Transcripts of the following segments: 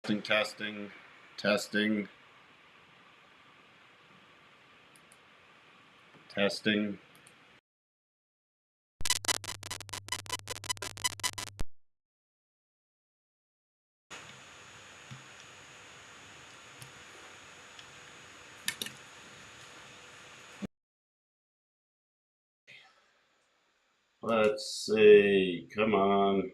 Testing, testing, testing. Let's see. Come on.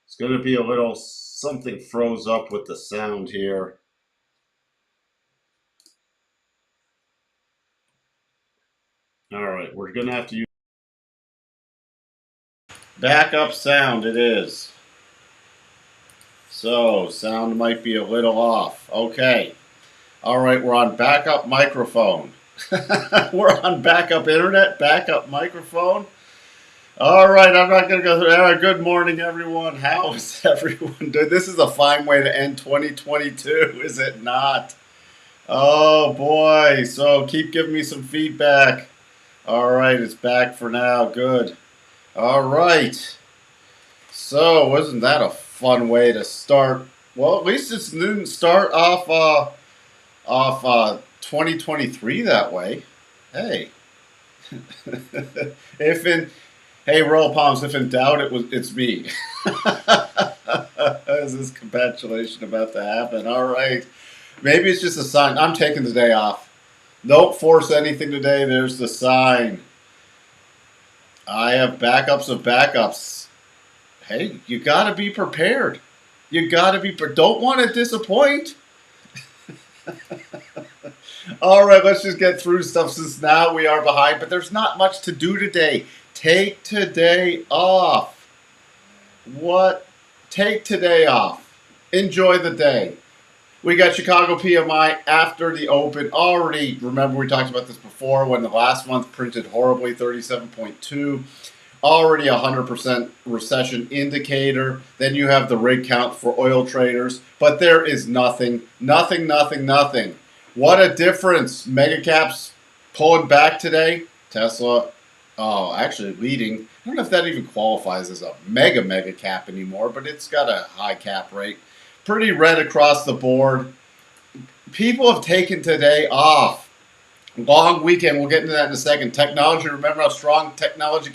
It's going to be a little something froze up with the sound here. All right, we're going to have to use backup sound. It is. So, sound might be a little off. Okay. All right, we're on backup microphone. We're on backup internet, backup microphone. All right, I'm not going to go through. All right, good morning, everyone. How is everyone doing? This is a fine way to end 2022, is it not? Oh, boy. So keep giving me some feedback. All right, it's back for now. Good. All right. So wasn't that a fun way to start? Well, at least it didn't start off 2023 that way. Hey. Hey, roll palms. If in doubt, it's me. Is this congratulation about to happen? All right. Maybe it's just a sign. I'm taking the day off. Don't force anything today. There's the sign. I have backups of backups. Hey, you got to be prepared. You got to be. Don't want to disappoint. All right, let's just get through stuff since now we are behind. But there's not much to do today. Take today off. What? Take today off. Enjoy the day. We got Chicago PMI after the open. Already, remember we talked about this before when the last month printed horribly, 37.2. Already 100% recession indicator. Then you have the rig count for oil traders. But there is nothing. What a difference. Mega caps pulling back today. Tesla, actually leading. I don't know if that even qualifies as a mega cap anymore, but it's got a high cap rate. Pretty red across the board. People have taken today off. Long weekend. We'll get into that in a second. Technology. Remember how strong technology,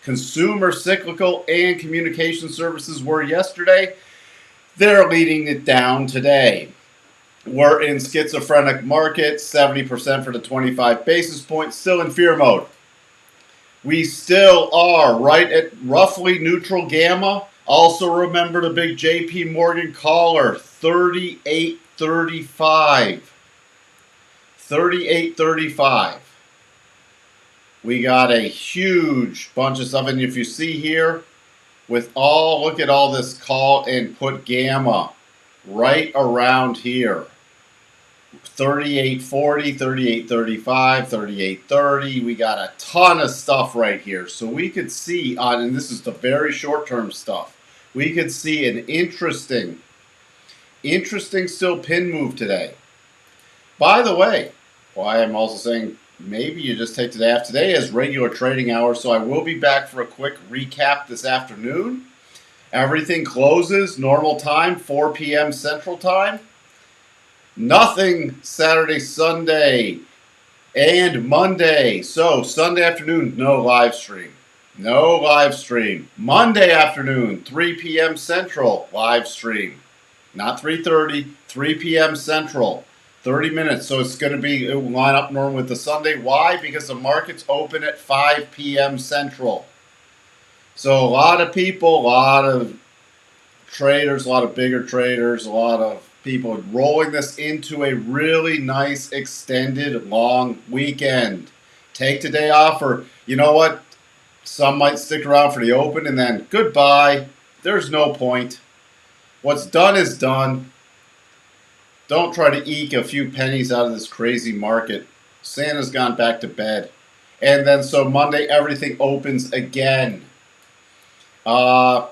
consumer, cyclical, and communication services were yesterday? They're leading it down today. We're in schizophrenic market. 70% for the 25 basis points. Still in fear mode. We still are right at roughly neutral gamma. Also remember the big JP Morgan caller, 38.35. 38.35. We got a huge bunch of stuff. And if you see here, look at all this call and put gamma right around here. 38.40, 38.35, 38.30. We got a ton of stuff right here. So we could see and this is the very short-term stuff. We could see an interesting still pin move today. By the way, I am also saying maybe you just take today off. Today as regular trading hours, so I will be back for a quick recap this afternoon. Everything closes normal time, 4 p.m. Central Time. Nothing Saturday, Sunday, and Monday. So Sunday afternoon, no live stream. No live stream. Monday afternoon, 3 p.m. Central, live stream. Not 3:30, 3 p.m. Central. 30 minutes. So it's going to be, it will line up normal with the Sunday. Why? Because the market's open at 5 p.m. Central. So a lot of people, a lot of traders, a lot of bigger traders, a lot of people rolling this into a really nice extended long weekend. Take today off, or you know what? Some might stick around for the open and then goodbye. There's no point. What's done is done. Don't try to eke a few pennies out of this crazy market. Santa's gone back to bed. And then so Monday, everything opens again. And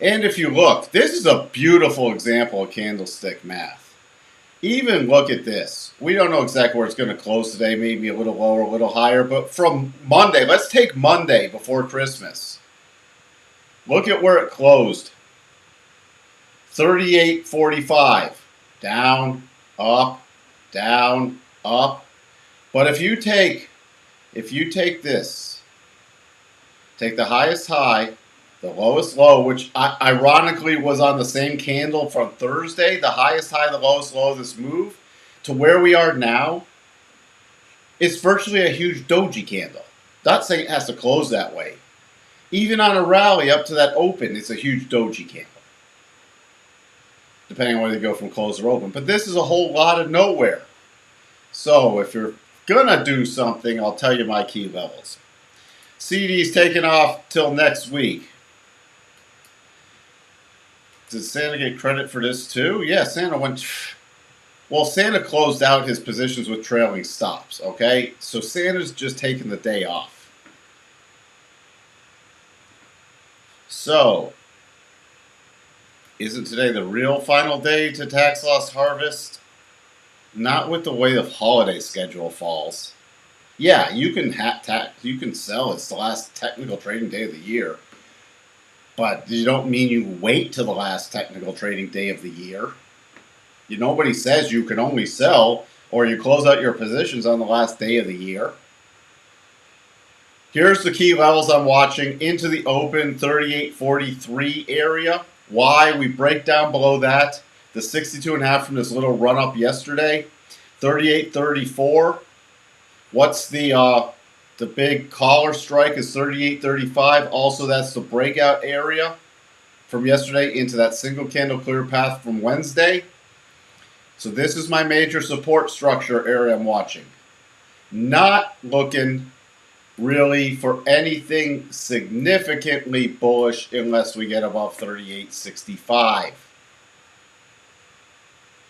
if you look, this is a beautiful example of candlestick math. Even look at this. We don't know exactly where it's going to close today, maybe a little lower, a little higher. But from Monday, let's take Monday before Christmas. Look at where it closed. 38.45. Down, up, down, up. But if you take this, take the highest high, the lowest low, which ironically was on the same candle from Thursday, the highest high, the lowest low of this move, to where we are now, it's virtually a huge doji candle. Not saying it has to close that way. Even on a rally up to that open, it's a huge doji candle. Depending on whether you go from close or open. But this is a whole lot of nowhere. So if you're going to do something, I'll tell you my key levels. CD's taking off till next week. Did Santa get credit for this too? Yeah, Santa went... Well, Santa closed out his positions with trailing stops, okay? So Santa's just taking the day off. So, isn't today the real final day to tax loss harvest? Not with the way the holiday schedule falls. Yeah, you can you can sell. It's the last technical trading day of the year. But you don't mean you wait till the last technical trading day of the year. Nobody says you can only sell or you close out your positions on the last day of the year. Here's the key levels I'm watching into the open 38.43 area. Why? We break down below that. The 62.5 from this little run up yesterday. 38.34. What's the big collar strike is 38.35. Also, that's the breakout area from yesterday into that single candle clear path from Wednesday. So this is my major support structure area I'm watching. Not looking really for anything significantly bullish unless we get above 38.65.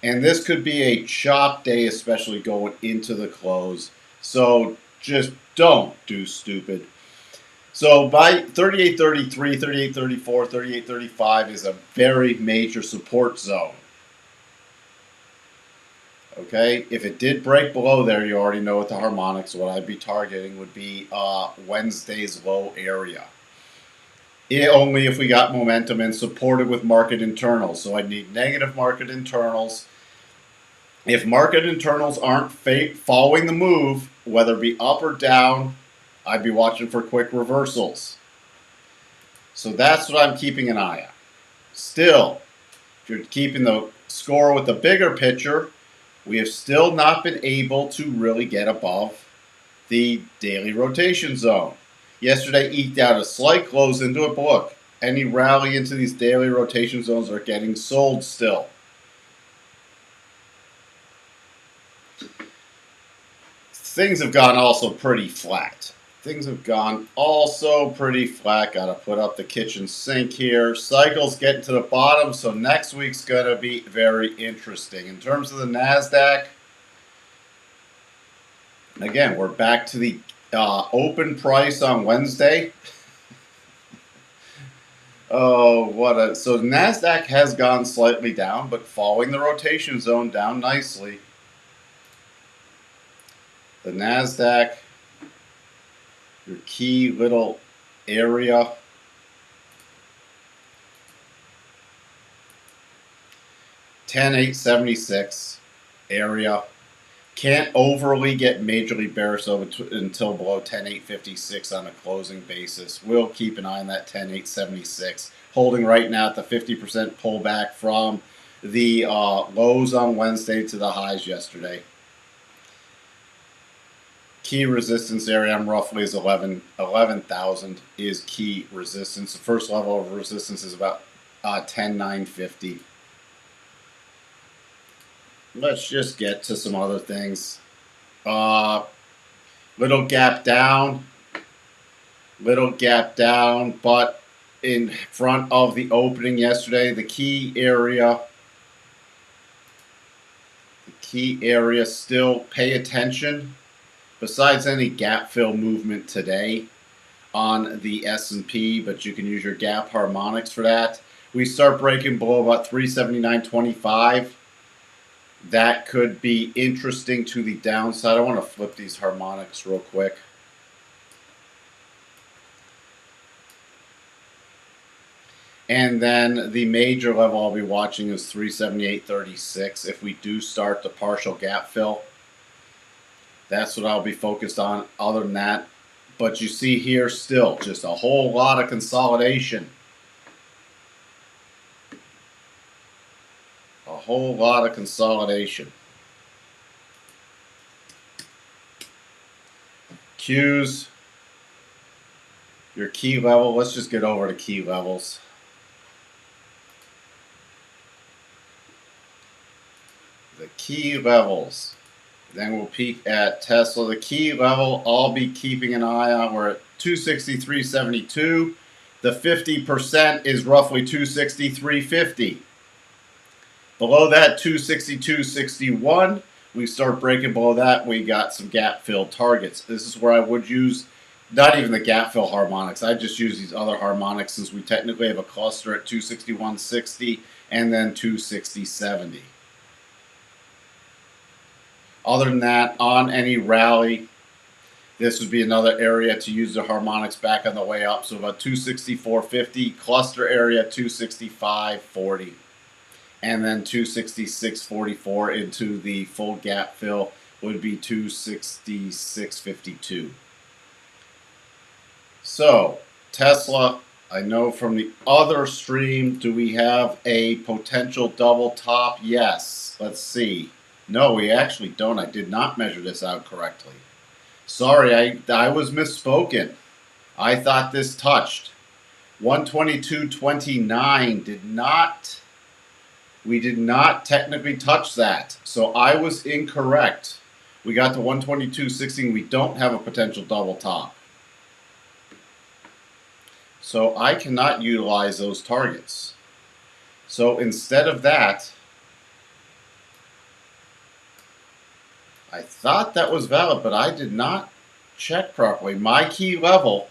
And this could be a chop day, especially going into the close. So just don't do stupid. So by 38.33, 38.34, 38.35 is a very major support zone. Okay, if it did break below there, you already know what the harmonics, what I'd be targeting would be Wednesday's low area. Only if we got momentum and supported with market internals. So I'd need negative market internals. If market internals aren't following the move, whether it be up or down, I'd be watching for quick reversals. So that's what I'm keeping an eye on. Still, if you're keeping the score with the bigger picture, we have still not been able to really get above the daily rotation zone. Yesterday eked out a slight close into it, but look, any rally into these daily rotation zones are getting sold still. Things have gone also pretty flat. Things have gone also pretty flat. Got to put up the kitchen sink here. Cycle's getting to the bottom, so next week's going to be very interesting. In terms of the NASDAQ, again, we're back to the open price on Wednesday. Oh, so NASDAQ has gone slightly down, but following the rotation zone down nicely. The NASDAQ, your key little area, $10,876 area. Can't overly get majorly bearish until below 10,856 on a closing basis. We'll keep an eye on that 10,876. Holding right now at the 50% pullback from the lows on Wednesday to the highs yesterday. Key resistance area I'm roughly is 11,000 is key resistance. The first level of resistance is about 10,950. Let's just get to some other things. Little gap down, but in front of the opening yesterday, the key area still pay attention. Besides any gap fill movement today on the S&P, but you can use your gap harmonics for that. We start breaking below about 379.25. That could be interesting to the downside. I want to flip these harmonics real quick. And then the major level I'll be watching is 378.36. If we do start the partial gap fill, that's what I'll be focused on. Other than that, but you see here still just a whole lot of consolidation. A whole lot of consolidation. Qs, your key level. Let's just get over to key levels. The key levels. Then we'll peek at Tesla. The key level I'll be keeping an eye on. We're at 263.72. The 50% is roughly 263.50. Below that, 262.61. We start breaking below that. We got some gap fill targets. This is where I would use not even the gap fill harmonics. I just use these other harmonics since we technically have a cluster at 261.60 and then 260.70. Other than that, on any rally, this would be another area to use the harmonics back on the way up. So about 264.50, cluster area 265.40, and then 266.44 into the full gap fill would be 266.52. So Tesla, I know from the other stream, do we have a potential double top? Yes. Let's see. No, we actually don't. I did not measure this out correctly. Sorry, I was misspoken. I thought this touched. 122.29 did not. We did not technically touch that. So I was incorrect. We got to 122.16. We don't have a potential double top. So I cannot utilize those targets. So instead of that, I thought that was valid, but I did not check properly. My key level,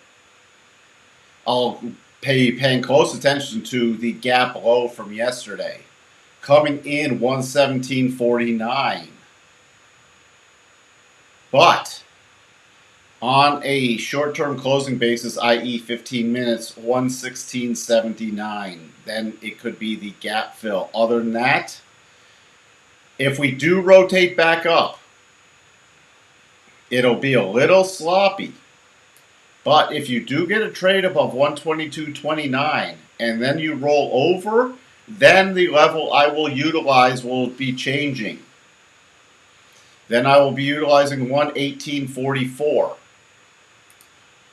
I'll paying close attention to the gap low from yesterday, coming in 117.49. But on a short-term closing basis, i.e. 15 minutes, 116.79. Then it could be the gap fill. Other than that, if we do rotate back up, it'll be a little sloppy. But if you do get a trade above 122.29 and then you roll over, then the level I will utilize will be changing. Then I will be utilizing 118.44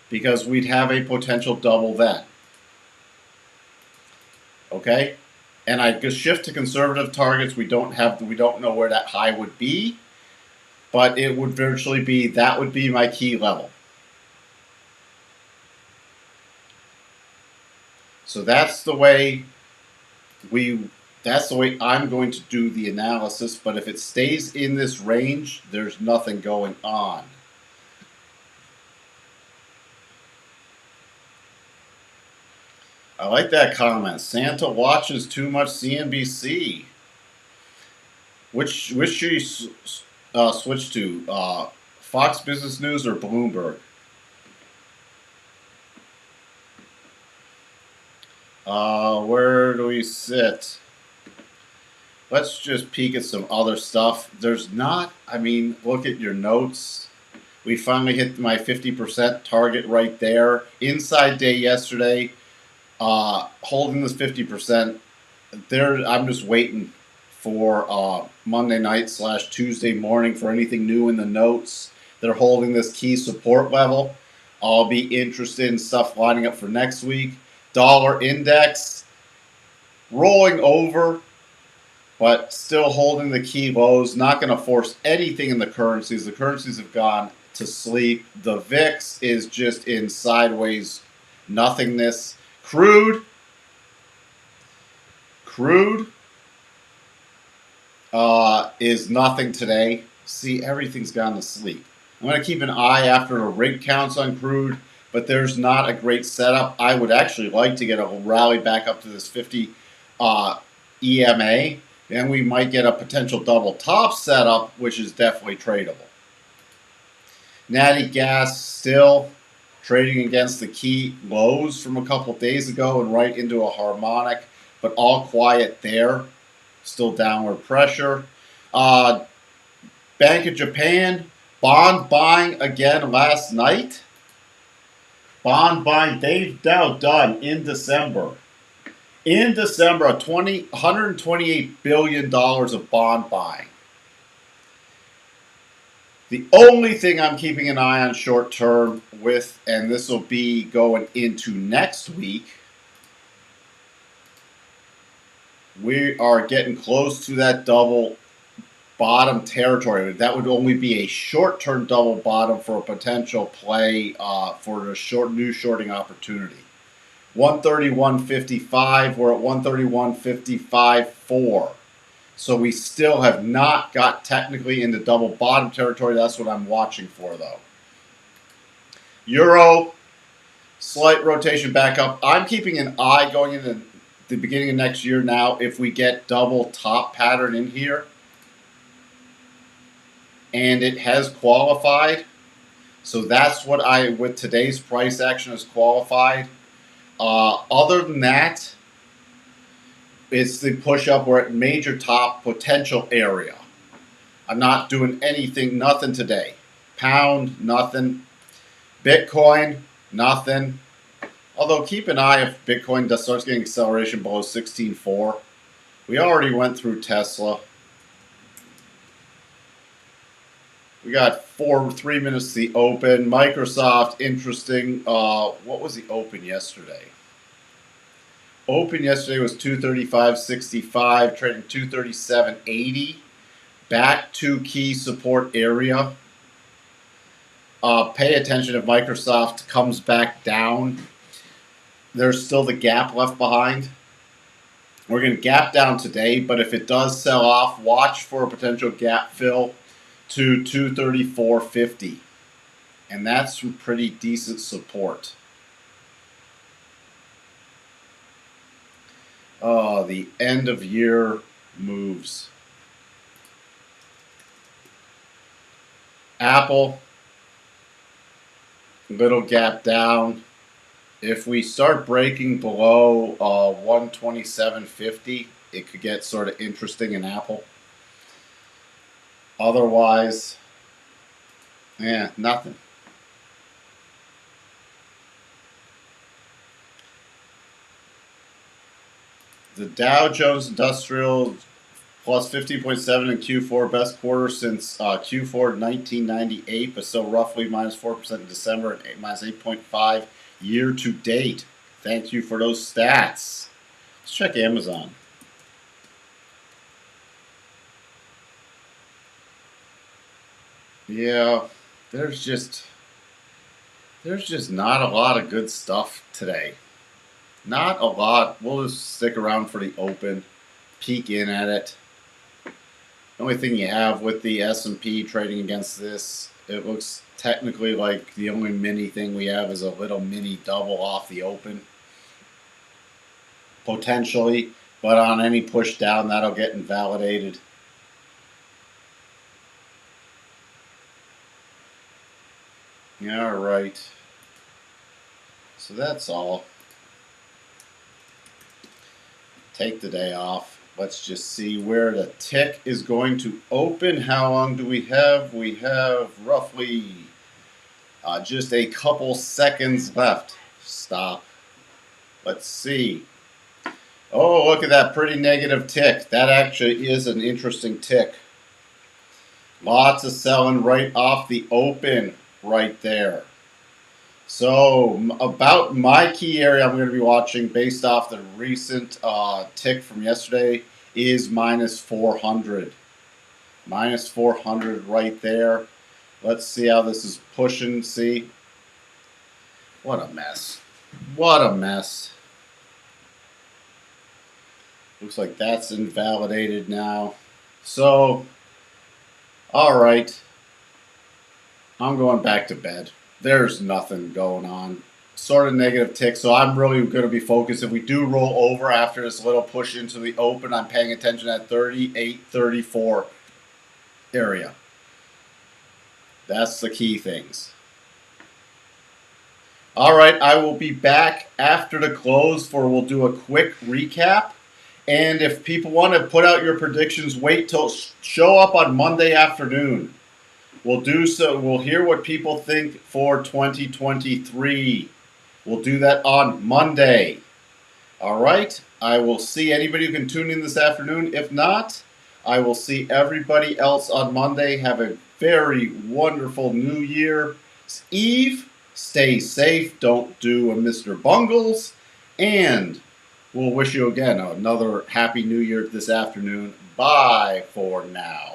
because we'd have a potential double then. Okay? And I just shift to conservative targets. We don't know where that high would be. But it would virtually be, that would be my key level. So that's the way I'm going to do the analysis. But if it stays in this range, there's nothing going on. I like that comment. Santa watches too much CNBC. Which should you switch to? Fox Business News or Bloomberg? Where do we sit? Let's just peek at some other stuff. There's not, I mean, look at your notes. We finally hit my 50% target right there. Inside day yesterday, holding this 50%. I'm just waiting for Monday night / Tuesday morning for anything new in the notes. They're holding this key support level. I'll be interested in stuff lining up for next week. Dollar index rolling over, but still holding the key lows. Not going to force anything in the currencies. The currencies have gone to sleep. The VIX is just in sideways nothingness. Crude is nothing today. See, everything's gone to sleep. I'm going to keep an eye after the rig counts on crude, but there's not a great setup. I would actually like to get a rally back up to this 50 EMA. Then we might get a potential double top setup, which is definitely tradable. Natty gas still trading against the key lows from a couple days ago and right into a harmonic, but all quiet there. Still downward pressure. Bank of Japan, bond buying again last night. Bond buying, they've now done in December. In December, $128 billion of bond buying. The only thing I'm keeping an eye on short term with, and this will be going into next week, we are getting close to that double bottom territory. That would only be a short-term double bottom for a potential play for the new shorting opportunity. 131.55. We're at 131.55.4. So we still have not got technically into double bottom territory. That's what I'm watching for, though. Euro, slight rotation back up. I'm keeping an eye going into the beginning of next year now if we get double top pattern in here. And it has qualified. So that's what with today's price action, has qualified. Other than that, it's the push up. We're at major top potential area. I'm not doing anything, nothing today. Pound, nothing. Bitcoin, nothing. Although keep an eye if Bitcoin starts getting acceleration below 16.4. We already went through Tesla. We got 3 minutes to the open. Microsoft, interesting. What was the open yesterday? Open yesterday was 235.65, trading 237.80. Back to key support area. Pay attention if Microsoft comes back down. There's still the gap left behind. We're going to gap down today, but if it does sell off, watch for a potential gap fill to 234.50. And that's some pretty decent support. The end of year moves. Apple, little gap down. If we start breaking below 127.50, it could get sort of interesting in Apple. Otherwise, nothing. The Dow Jones Industrial plus 15.7 in Q4, best quarter since Q4 1998, but still roughly minus 4% in December and minus 8.5 year to date. Thank you for those stats. Let's check Amazon. Yeah, there's just not a lot of good stuff today. Not a lot. We'll just stick around for the open, peek in at it. The only thing you have with the S&P trading against this, it looks technically like the only mini thing we have is a little mini double off the open. Potentially, but on any push down, that'll get invalidated. Yeah, all right. So that's all. Take the day off. Let's just see where the tick is going to open. How long do we have? We have roughly just a couple seconds left. Stop. Let's see. Oh, look at that pretty negative tick. That actually is an interesting tick. Lots of selling right off the open right there. So about my key area I'm going to be watching based off the recent tick from yesterday is minus 400. Minus 400 right there. Let's see how this is pushing. See? What a mess. What a mess. Looks like that's invalidated now. So, all right. I'm going back to bed. There's nothing going on. Sort of negative tick, so I'm really going to be focused. If we do roll over after this little push into the open, I'm paying attention at 38.34 area. That's the key things. All right, I will be back after the close we'll do a quick recap. And if people want to put out your predictions, wait till show up on Monday afternoon. We'll do so. We'll hear what people think for 2023. We'll do that on Monday. All right. I will see anybody who can tune in this afternoon. If not, I will see everybody else on Monday. Have a very wonderful New Year's Eve. Stay safe. Don't do a Mr. Bungles. And we'll wish you again another Happy New Year this afternoon. Bye for now.